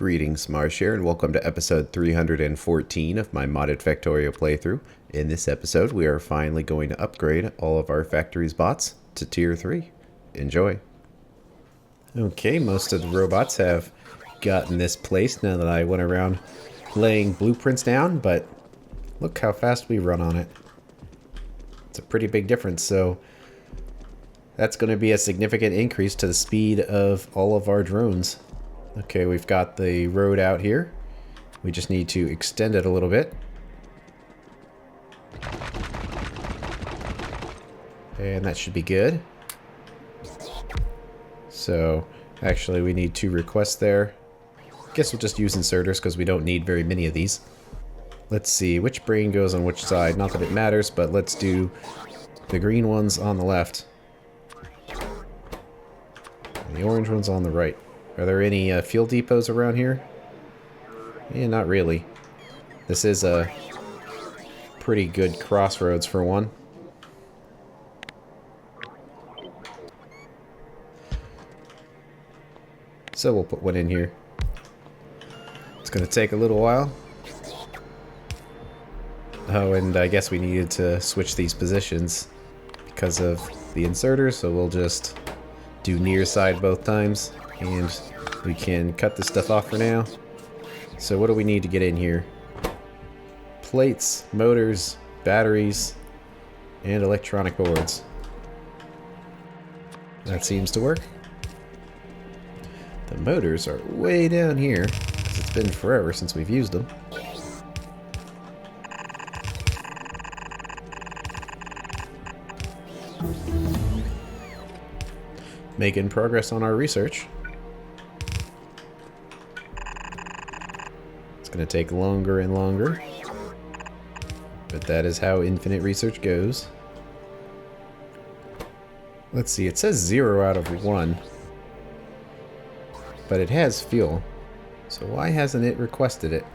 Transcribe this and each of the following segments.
Greetings, Marsh here, and welcome to episode 314 of my modded Factorio playthrough. In this episode, we are finally going to upgrade all of our factory's bots to tier 3. Enjoy. Okay, most of the robots have gotten this place now that I went around laying blueprints down, but look how fast we run on it. It's a pretty big difference, so that's going to be a significant increase to the speed of all of our drones. Okay, we've got the road out here. We just need to extend it a little bit. And that should be good. So, actually we need 2 requests there. Guess we'll just use inserters because we don't need very many of these. Let's see, which brain goes on which side? Not that it matters, but let's do the green ones on the left. And the orange ones on the right. Are there any fuel depots around here? Yeah, not really. This is a pretty good crossroads for one. So we'll put one in here. It's going to take a little while. Oh, and I guess we needed to switch these positions because of the inserters, so we'll just do near side both times. And we can cut this stuff off for now. So what do we need to get in here? Plates, motors, batteries, and electronic boards. That seems to work. The motors are way down here, because it's been forever since we've used them. Making progress on our research. Going to take longer and longer, but that is how infinite research goes. Let's see, it says 0 out of 1, but it has fuel, so why hasn't it requested it?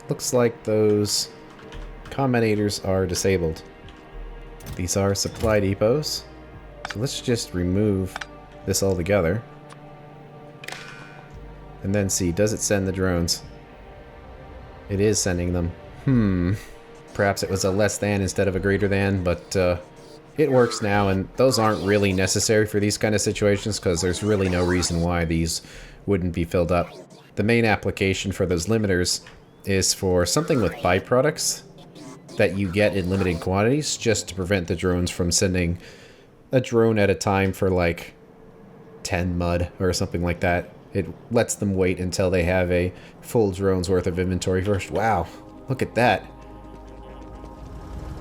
Looks like those combinators are disabled. These are supply depots, so let's just remove this altogether and then see, does it send the drones? It is sending them. Perhaps it was a less than instead of a greater than, but it works now, and those aren't really necessary for these kind of situations because there's really no reason why these wouldn't be filled up. The main application for those limiters is for something with byproducts that you get in limited quantities just to prevent the drones from sending a drone at a time for like 10 mud or something like that. It lets them wait until they have a full drone's worth of inventory first. Wow, look at that.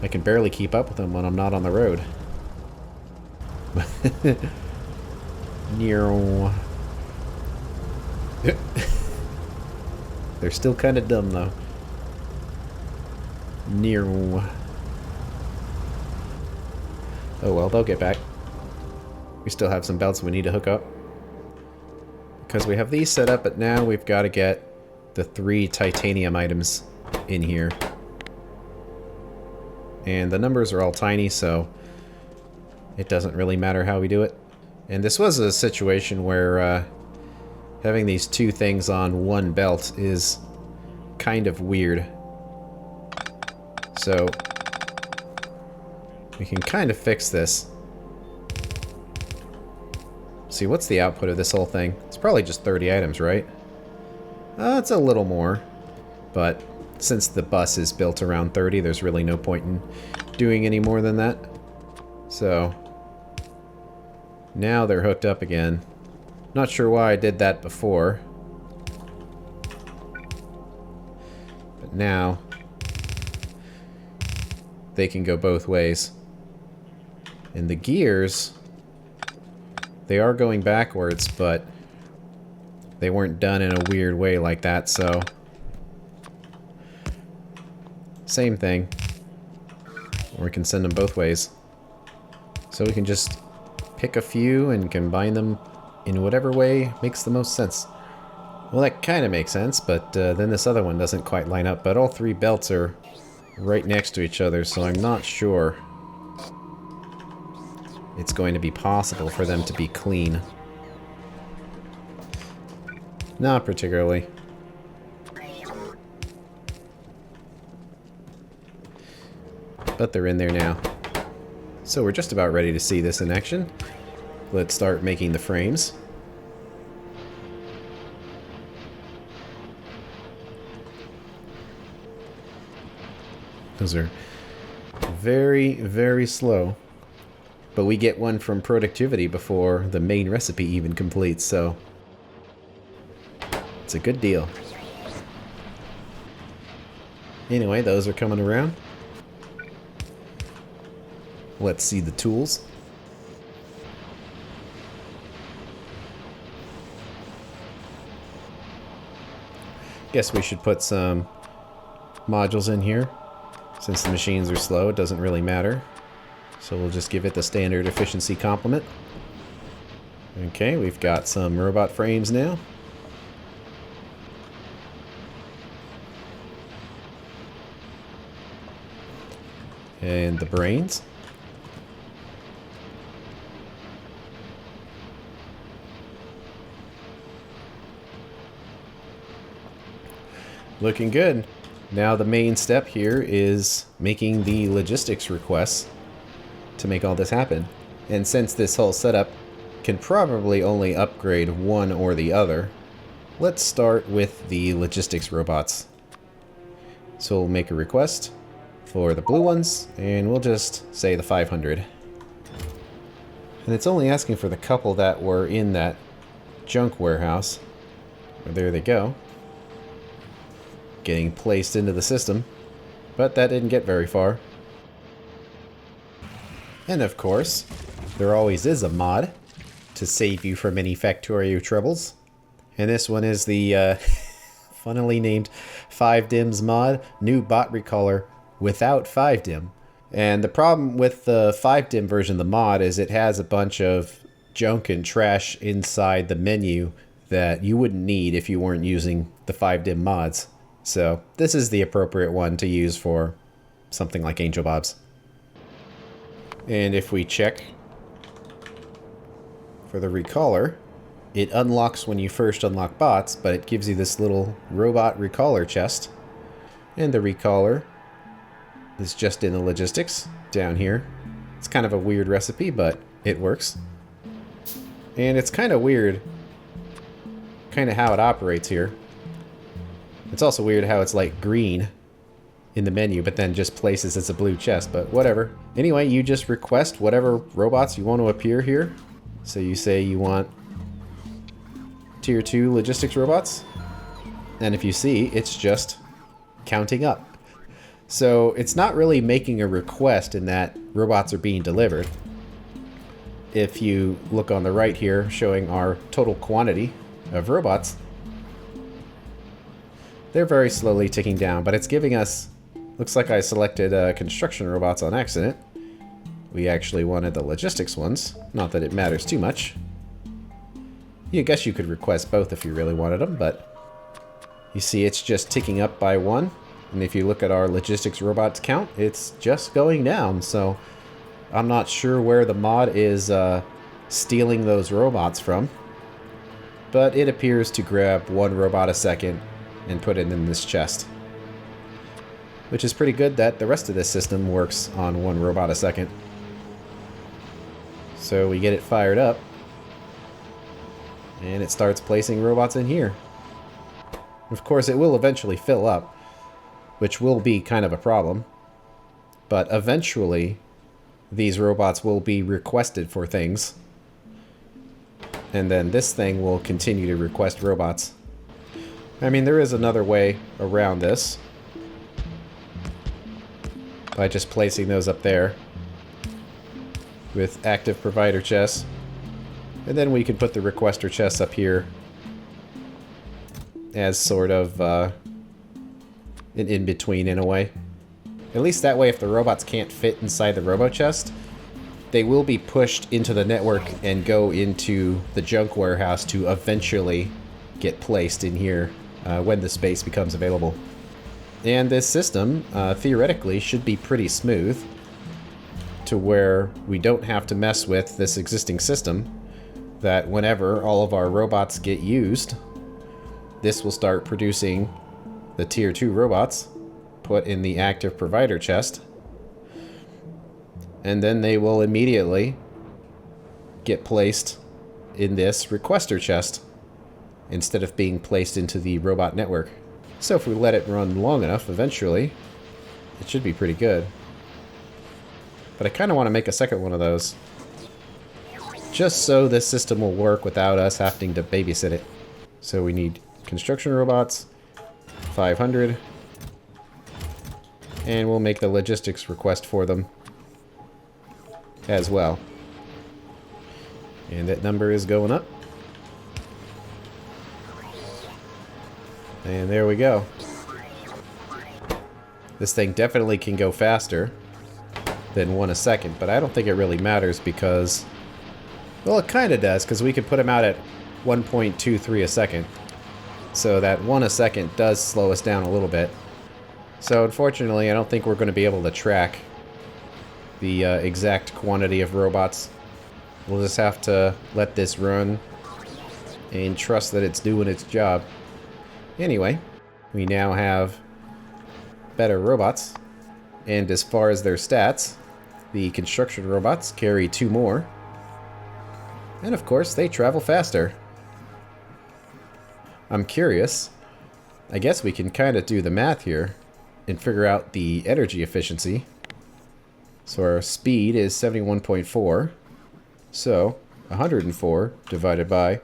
I can barely keep up with them when I'm not on the road. They're still kind of dumb though. Oh well, they'll get back. We still have some belts we need to hook up. Because we have these set up, but now we've got to get the 3 titanium items in here. And the numbers are all tiny, so it doesn't really matter how we do it. And this was a situation where having these 2 things on one belt is kind of weird. So we can kind of fix this. See, what's the output of this whole thing? It's probably just 30 items, right? It's a little more, but since the bus is built around 30, there's really no point in doing any more than that. So, now they're hooked up again. Not sure why I did that before. But now, they can go both ways. And the gears, they are going backwards, but they weren't done in a weird way like that, so same thing. Or we can send them both ways. So we can just pick a few and combine them in whatever way makes the most sense. Well, that kind of makes sense, but then this other one doesn't quite line up, but all 3 belts are right next to each other, so I'm not sure it's going to be possible for them to be clean. Not particularly. but they're in there now. So we're just about ready to see this in action. Let's start making the frames. Those are very, very slow. But we get one from productivity before the main recipe even completes, so it's a good deal. Anyway, those are coming around. Let's see the tools. Guess we should put some modules in here. Since the machines are slow, it doesn't really matter. So we'll just give it the standard efficiency complement. Okay, we've got some robot frames now. And the brains. Looking good. Now the main step here is making the logistics requests to make all this happen. And since this whole setup can probably only upgrade one or the other, let's start with the logistics robots. So we'll make a request for the blue ones, and we'll just say the 500. And it's only asking for the couple that were in that junk warehouse. There they go. Getting placed into the system, but that didn't get very far. And of course, there always is a mod to save you from any Factorio troubles. And this one is the funnily named 5dims mod, new bot recaller without 5dim. And the problem with the 5dim version of the mod is it has a bunch of junk and trash inside the menu that you wouldn't need if you weren't using the 5dim mods. So this is the appropriate one to use for something like Angel Bob's. And if we check for the recaller, it unlocks when you first unlock bots, but it gives you this little robot recaller chest. And the recaller is just in the logistics down here. It's kind of a weird recipe, but it works. And it's kind of weird kind of how it operates here. It's also weird how it's like green in the menu, but then just places as a blue chest, but whatever. Anyway, you just request whatever robots you want to appear here. So you say you want tier 2 logistics robots, and if you see, it's just counting up. So it's not really making a request in that robots are being delivered. If you look on the right here, showing our total quantity of robots, they're very slowly ticking down, but it's giving us... Looks like I selected construction robots on accident. We actually wanted the logistics ones. Not that it matters too much. I guess you could request both if you really wanted them, but... You see it's just ticking up by 1. And if you look at our logistics robots count, it's just going down. So I'm not sure where the mod is stealing those robots from. But it appears to grab 1 robot a second and put it in this chest. Which is pretty good that the rest of this system works on 1 robot a second. So we get it fired up, and it starts placing robots in here. Of course, it will eventually fill up, which will be kind of a problem. But eventually, these robots will be requested for things. And then this thing will continue to request robots. I mean, there is another way around this. By just placing those up there with active provider chests. And then we can put the requester chests up here as sort of an in-between in a way. At least that way, if the robots can't fit inside the robo chest, they will be pushed into the network and go into the junk warehouse to eventually get placed in here when the space becomes available. And this system, theoretically, should be pretty smooth to where we don't have to mess with this existing system, that whenever all of our robots get used, this will start producing the tier 2 robots, put in the active provider chest, and then they will immediately get placed in this requester chest instead of being placed into the robot network. So if we let it run long enough, eventually, it should be pretty good. But I kind of want to make a second one of those, just so this system will work without us having to babysit it. So we need construction robots, 500, and we'll make the logistics request for them as well. And that number is going up. And there we go. This thing definitely can go faster than 1 a second, but I don't think it really matters because, well, it kind of does, because we could put them out at 1.23 a second. So that 1 a second does slow us down a little bit. So unfortunately, I don't think we're going to be able to track the exact quantity of robots. We'll just have to let this run and trust that it's doing its job. Anyway, we now have better robots. And as far as their stats, the construction robots carry 2 more. And of course, they travel faster. I'm curious. I guess we can kind of do the math here and figure out the energy efficiency. So our speed is 71.4. So 104 divided by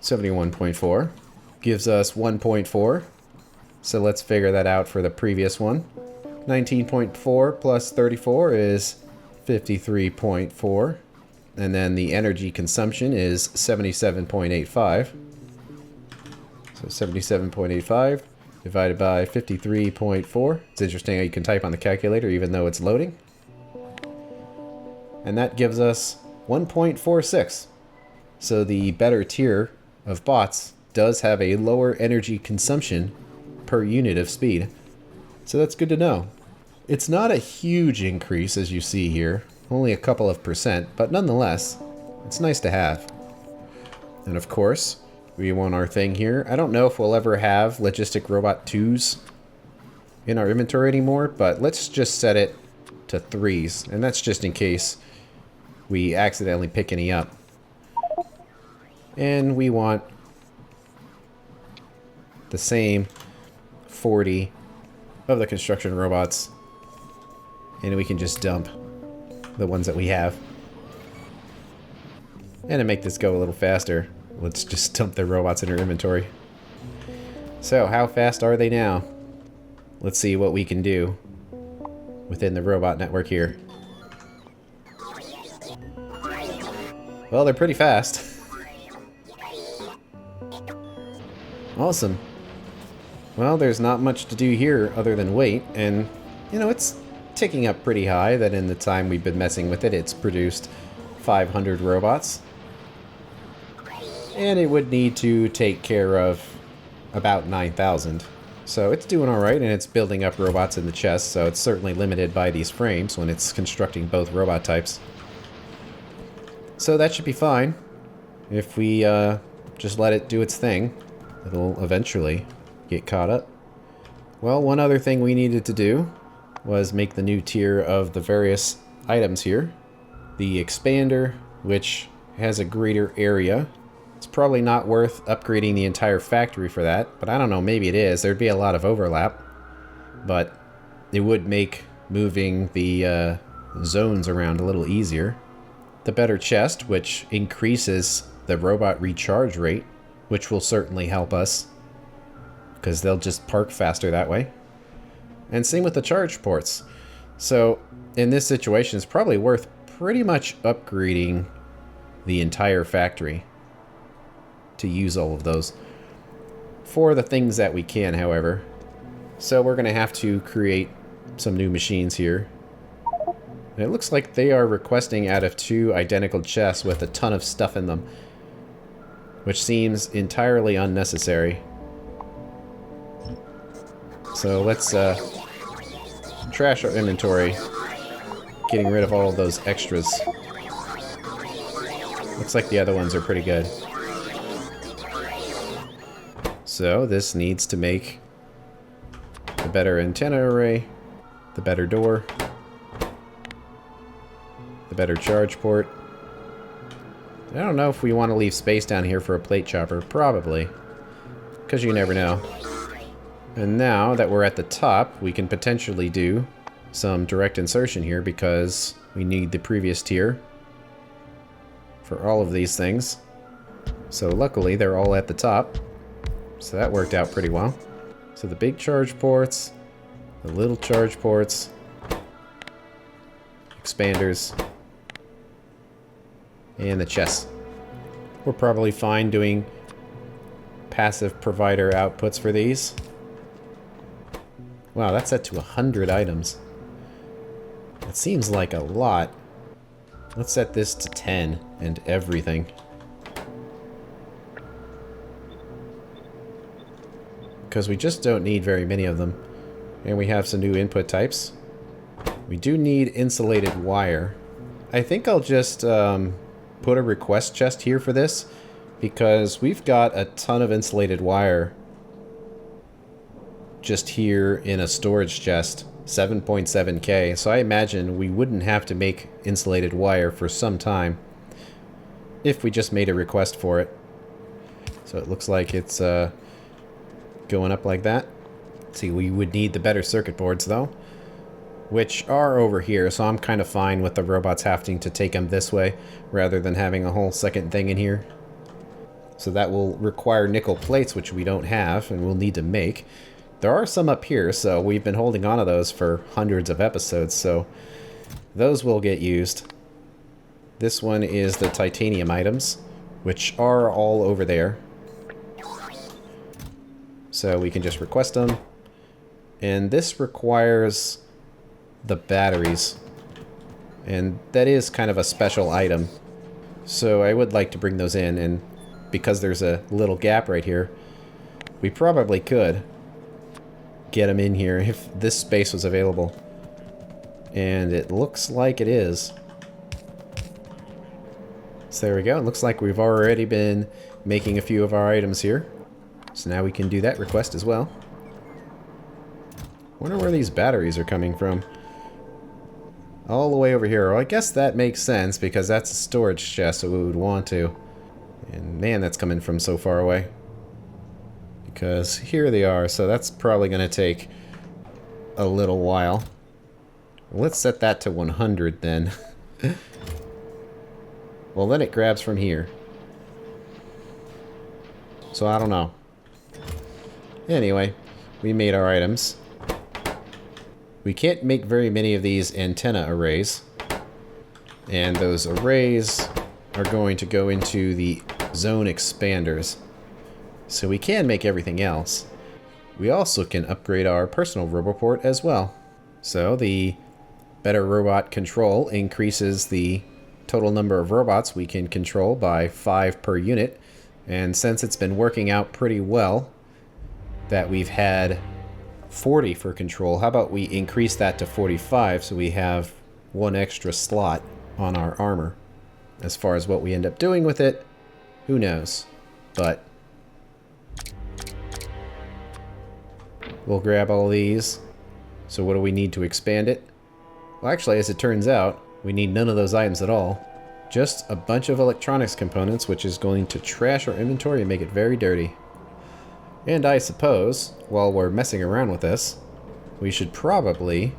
71.4 gives us 1.4. So let's figure that out for the previous one. 19.4 plus 34 is 53.4. And then the energy consumption is 77.85. So 77.85 divided by 53.4. It's interesting how you can type on the calculator even though it's loading. And that gives us 1.46. So the better tier of bots does have a lower energy consumption per unit of speed. So that's good to know. It's not a huge increase as you see here, only a couple of %, but nonetheless, it's nice to have. And of course, we want our thing here. I don't know if we'll ever have Logistic Robot 2s in our inventory anymore, but let's just set it to 3s, and that's just in case we accidentally pick any up. And we want the same 40 of the construction robots, and we can just dump the ones that we have. And to make this go a little faster, let's just dump the robots in our inventory. So how fast are they now? Let's see what we can do within the robot network here. Well, they're pretty fast. Awesome. Well, there's not much to do here other than wait, and, you know, it's ticking up pretty high that in the time we've been messing with it, it's produced 500 robots. And it would need to take care of about 9,000. So it's doing alright, and it's building up robots in the chest, so it's certainly limited by these frames when it's constructing both robot types. So that should be fine. If we just let it do its thing, it'll eventually get caught up. Well, one other thing we needed to do was make the new tier of the various items here. The expander, which has a greater area. It's probably not worth upgrading the entire factory for that, but I don't know, maybe it is. There'd be a lot of overlap, but it would make moving the zones around a little easier. The better chest, which increases the robot recharge rate, which will certainly help us, because they'll just park faster that way. And same with the charge ports. So in this situation, it's probably worth pretty much upgrading the entire factory to use all of those. For the things that we can, however. So we're going to have to create some new machines here. And it looks like they are requesting out of 2 identical chests with a ton of stuff in them, which seems entirely unnecessary. So let's trash our inventory, getting rid of all of those extras. Looks like the other ones are pretty good. So this needs to make the better antenna array, the better door, the better charge port. I don't know if we want to leave space down here for a plate chopper. Probably. Because you never know. And now that we're at the top, we can potentially do some direct insertion here because we need the previous tier for all of these things. So luckily they're all at the top. So that worked out pretty well. So the big charge ports, the little charge ports, expanders, and the chests. We're probably fine doing passive provider outputs for these. Wow, that's set to 100 items. That seems like a lot. Let's set this to 10 and everything. Because we just don't need very many of them. And we have some new input types. We do need insulated wire. I think I'll just put a request chest here for this, because we've got a ton of insulated wire just here in a storage chest, 7.7K, so I imagine we wouldn't have to make insulated wire for some time if we just made a request for it. So it looks like it's going up like that. See, we would need the better circuit boards though, which are over here, so I'm kind of fine with the robots having to take them this way rather than having a whole second thing in here. So that will require nickel plates, which we don't have and we'll need to make. There are some up here, so we've been holding on to those for hundreds of episodes, so those will get used. This one is the titanium items, which are all over there. So we can just request them. And this requires the batteries. And that is kind of a special item. So I would like to bring those in, and because there's a little gap right here, we probably could get them in here if this space was available. And it looks like it is. So there we go. It looks like we've already been making a few of our items here. So now we can do that request as well. Wonder where these batteries are coming from. All the way over here. Well, I guess that makes sense because that's a storage chest, so we would want to. And man, that's coming from so far away. Because here they are, so that's probably going to take a little while. Let's set that to 100 then. Well, then it grabs from here. So I don't know. Anyway, we made our items. We can't make very many of these antenna arrays. And those arrays are going to go into the zone expanders. So we can make everything else. We also can upgrade our personal roboport as well. So the better robot control increases the total number of robots we can control by 5 per unit. And since it's been working out pretty well that we've had 40 for control, how about we increase that to 45 so we have 1 extra slot on our armor. As far as what we end up doing with it, who knows? But we'll grab all these. So what do we need to expand it? Well, actually, as it turns out, we need none of those items at all. Just a bunch of electronics components, which is going to trash our inventory and make it very dirty. And I suppose, while we're messing around with this, we should probably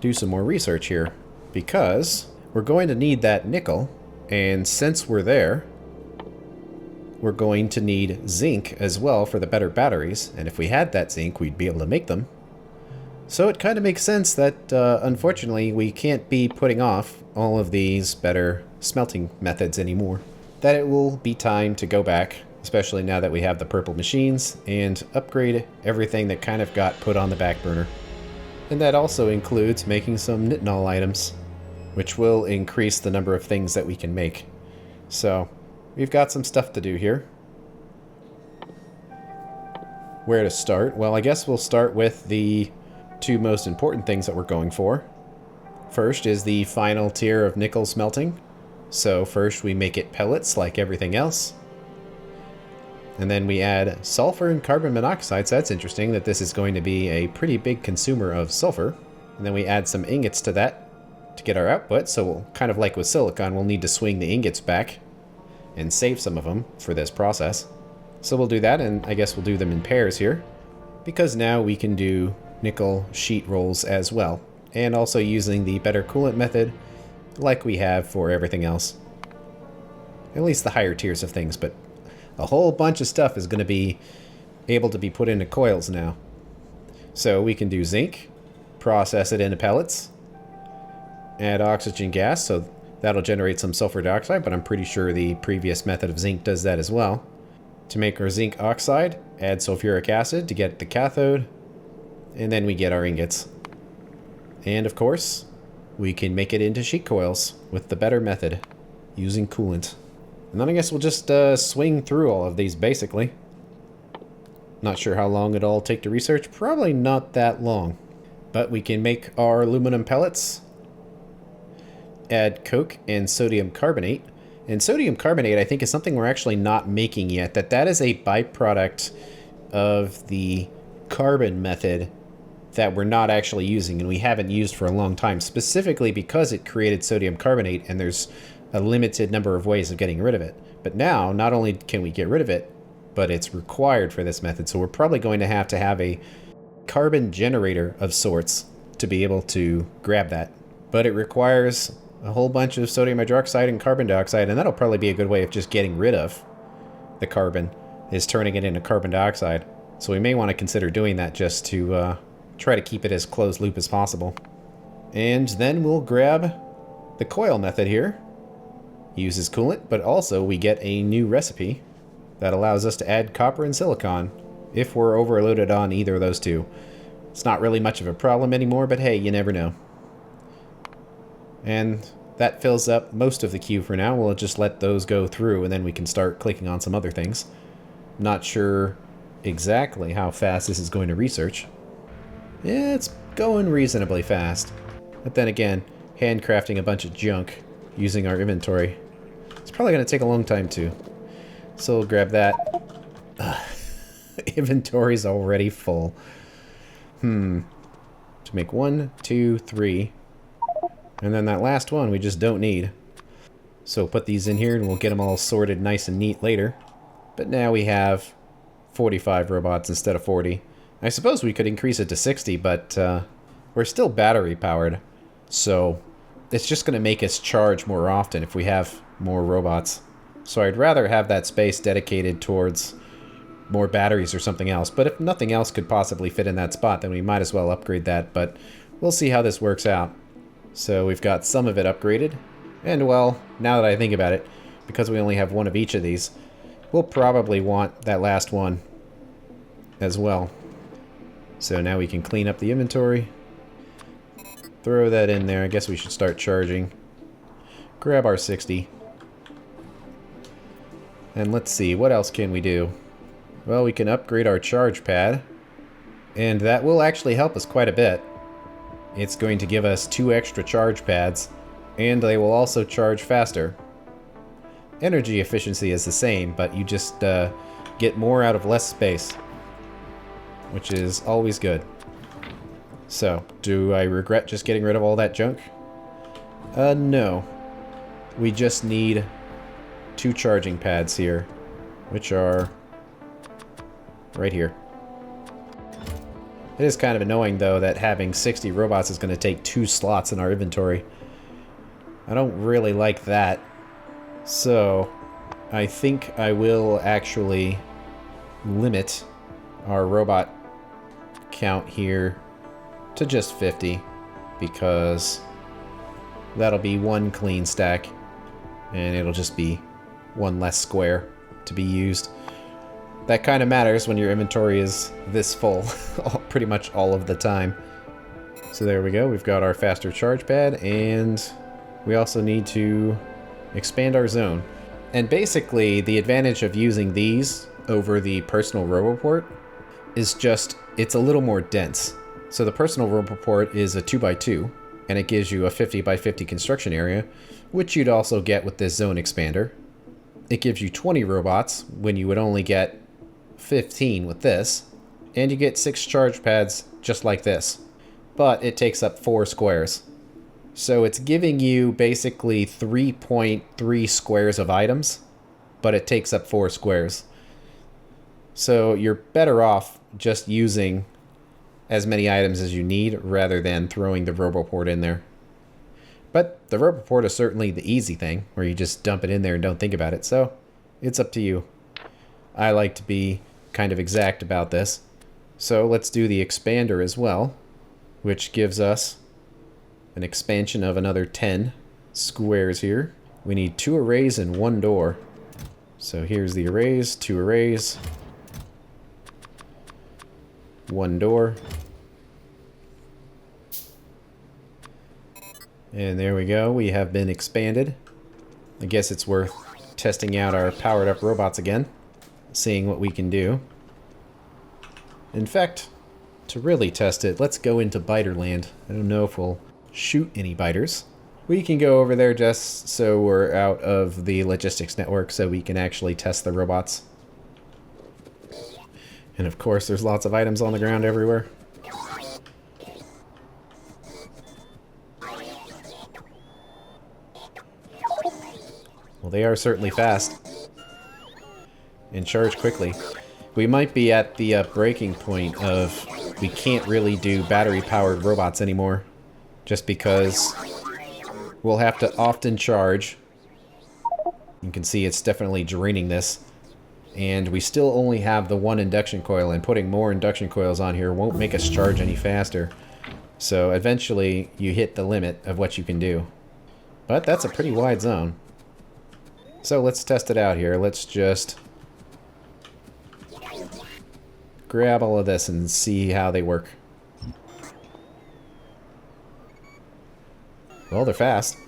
do some more research here. Because we're going to need that nickel, and since we're there, we're going to need zinc as well for the better batteries, and if we had that zinc, we'd be able to make them. So it kind of makes sense that, unfortunately, we can't be putting off all of these better smelting methods anymore. That it will be time to go back, especially now that we have the purple machines, and upgrade everything that kind of got put on the back burner. And that also includes making some nitinol items, which will increase the number of things that we can make. So we've got some stuff to do here. Where to start? Well, I guess we'll start with the 2 most important things that we're going for. First is the final tier of nickel smelting. So first we make it pellets like everything else. And then we add sulfur and carbon monoxide, so that's interesting that this is going to be a pretty big consumer of sulfur. And then we add some ingots to that to get our output, so we'll, kind of like with silicon, we'll need to swing the ingots back and save some of them for this process. So we'll do that, and I guess we'll do them in pairs here, because now we can do nickel sheet rolls as well, and also using the better coolant method like we have for everything else. At least the higher tiers of things, but a whole bunch of stuff is going to be able to be put into coils now. So we can do zinc, process it into pellets, add oxygen gas, so that'll generate some sulfur dioxide, but I'm pretty sure the previous method of zinc does that as well. To make our zinc oxide, add sulfuric acid to get the cathode, and then we get our ingots. And of course, we can make it into sheet coils with the better method, using coolant. And then I guess we'll just swing through all of these, basically. Not sure how long it'll all take to research. Probably not that long. But we can make our aluminum pellets, add coke and sodium carbonate. And sodium carbonate, I think, is something we're actually not making yet. That is a byproduct of the carbon method that we're not actually using, and we haven't used for a long time, specifically because it created sodium carbonate, and there's a limited number of ways of getting rid of it. But now, not only can we get rid of it, but it's required for this method, so we're probably going to have a carbon generator of sorts to be able to grab that. But it requires a whole bunch of sodium hydroxide and carbon dioxide, and that'll probably be a good way of just getting rid of the carbon, is turning it into carbon dioxide. So we may want to consider doing that just to try to keep it as closed loop as possible. And then we'll grab the coil method here. Uses coolant, but also we get a new recipe that allows us to add copper and silicon if we're overloaded on either of those two. It's not really much of a problem anymore, but hey, you never know. And that fills up most of the queue for now. We'll just let those go through, and then we can start clicking on some other things. Not sure exactly how fast this is going to research. Yeah, it's going reasonably fast. But then again, handcrafting a bunch of junk using our inventory, it's probably going to take a long time too. So we'll grab that. Inventory's already full. To make 1, 2, 3. And then that last one we just don't need. So put these in here and we'll get them all sorted nice and neat later. But now we have 45 robots instead of 40. I suppose we could increase it to 60, but we're still battery powered. So it's just going to make us charge more often if we have more robots. So I'd rather have that space dedicated towards more batteries or something else. But if nothing else could possibly fit in that spot, then we might as well upgrade that. But we'll see how this works out. So we've got some of it upgraded. And well, now that I think about it, because we only have one of each of these, we'll probably want that last one as well. So now we can clean up the inventory. Throw that in there. I guess we should start charging. Grab our 60. And let's see, what else can we do? Well, we can upgrade our charge pad. And that will actually help us quite a bit. It's going to give us 2 extra charge pads. And they will also charge faster. Energy efficiency is the same, but you just get more out of less space, which is always good. So, do I regret just getting rid of all that junk? No. We just need 2 charging pads here, which are right here. It is kind of annoying, though, that having 60 robots is going to take 2 slots in our inventory. I don't really like that. So, I think I will actually limit our robot count here to just 50, because that'll be 1 clean stack, and it'll just be 1 less square to be used. That kind of matters when your inventory is this full, pretty much all of the time. So there we go, we've got our faster charge pad, and we also need to expand our zone. And basically, the advantage of using these over the personal roboport is just, it's a little more dense. So the personal roboport is a 2x2, and it gives you a 50x50 construction area, which you'd also get with this zone expander. It gives you 20 robots when you would only get 15 with this, and you get 6 charge pads just like this. But it takes up 4 squares. So it's giving you basically 3.3 squares of items, but it takes up 4 squares. So you're better off just using as many items as you need rather than throwing the Roboport in there. But the Roboport is certainly the easy thing, where you just dump it in there and don't think about it, so it's up to you. I like to be kind of exact about this. So let's do the expander as well, which gives us an expansion of another 10 squares here. We need 2 arrays and 1 door. So here's the arrays, 2 arrays, 1 door. And there we go, we have been expanded. I guess it's worth testing out our powered up robots again, seeing what we can do. In fact, to really test it, let's go into biter land. I don't know if we'll shoot any biters. We can go over there just so we're out of the logistics network so we can actually test the robots. And of course, there's lots of items on the ground everywhere. Well, they are certainly fast and charge quickly. We might be at the breaking point of we can't really do battery-powered robots anymore, just because we'll have to often charge. You can see it's definitely draining this, and we still only have the 1 induction coil, and putting more induction coils on here won't make us charge any faster. So eventually you hit the limit of what you can do. But that's a pretty wide zone. So let's test it out here. Let's just grab all of this and see how they work. Well, they're fast.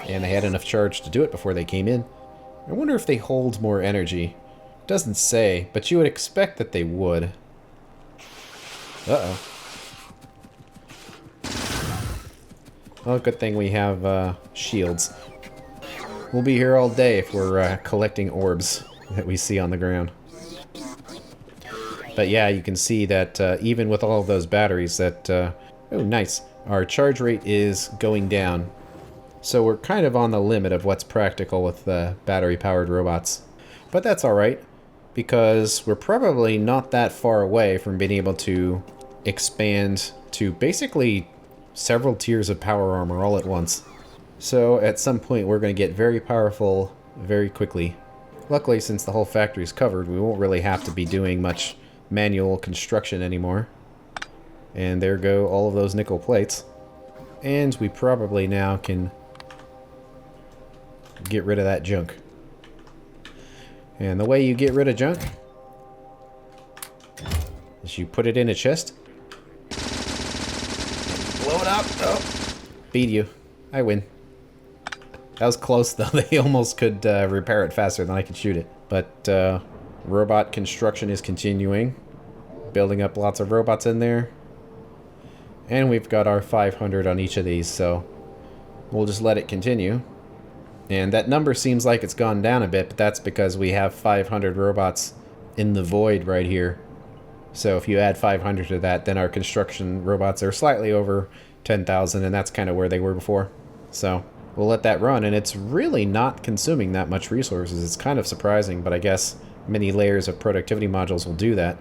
And they had enough charge to do it before they came in. I wonder if they hold more energy. Doesn't say, but you would expect that they would. Uh-oh. Well, good thing we have shields. We'll be here all day if we're collecting orbs that we see on the ground. But yeah, you can see that even with all of those batteries that... oh, nice. Our charge rate is going down. So we're kind of on the limit of what's practical with battery-powered robots. But that's alright, because we're probably not that far away from being able to expand to basically several tiers of power armor all at once. So at some point we're going to get very powerful very quickly. Luckily, since the whole factory is covered, we won't really have to be doing much manual construction anymore. And there go all of those nickel plates. And we probably now can get rid of that junk. And the way you get rid of junk is you put it in a chest. Blow it up. Oh, beat you. I win. That was close, though. They almost could repair it faster than I could shoot it. But robot construction is continuing. Building up lots of robots in there. And we've got our 500 on each of these, so we'll just let it continue. And that number seems like it's gone down a bit, but that's because we have 500 robots in the void right here. So if you add 500 to that, then our construction robots are slightly over 10,000, and that's kind of where they were before. So we'll let that run, and it's really not consuming that much resources. It's kind of surprising, but I guess many layers of productivity modules will do that.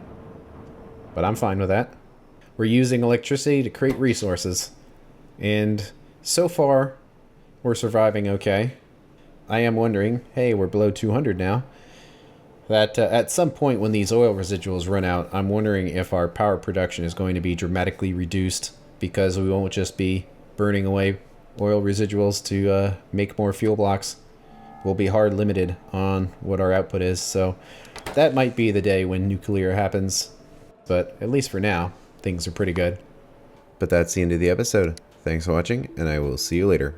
But I'm fine with that. We're using electricity to create resources, and so far we're surviving okay. I am wondering, hey, we're below 200 now, that at some point when these oil residuals run out, I'm wondering if our power production is going to be dramatically reduced, because we won't just be burning away oil residuals to make more fuel blocks. We'll be hard limited on what our output is, so that might be the day when nuclear happens. But at least for now, things are pretty good. But that's the end of the episode. Thanks for watching, and I will see you later.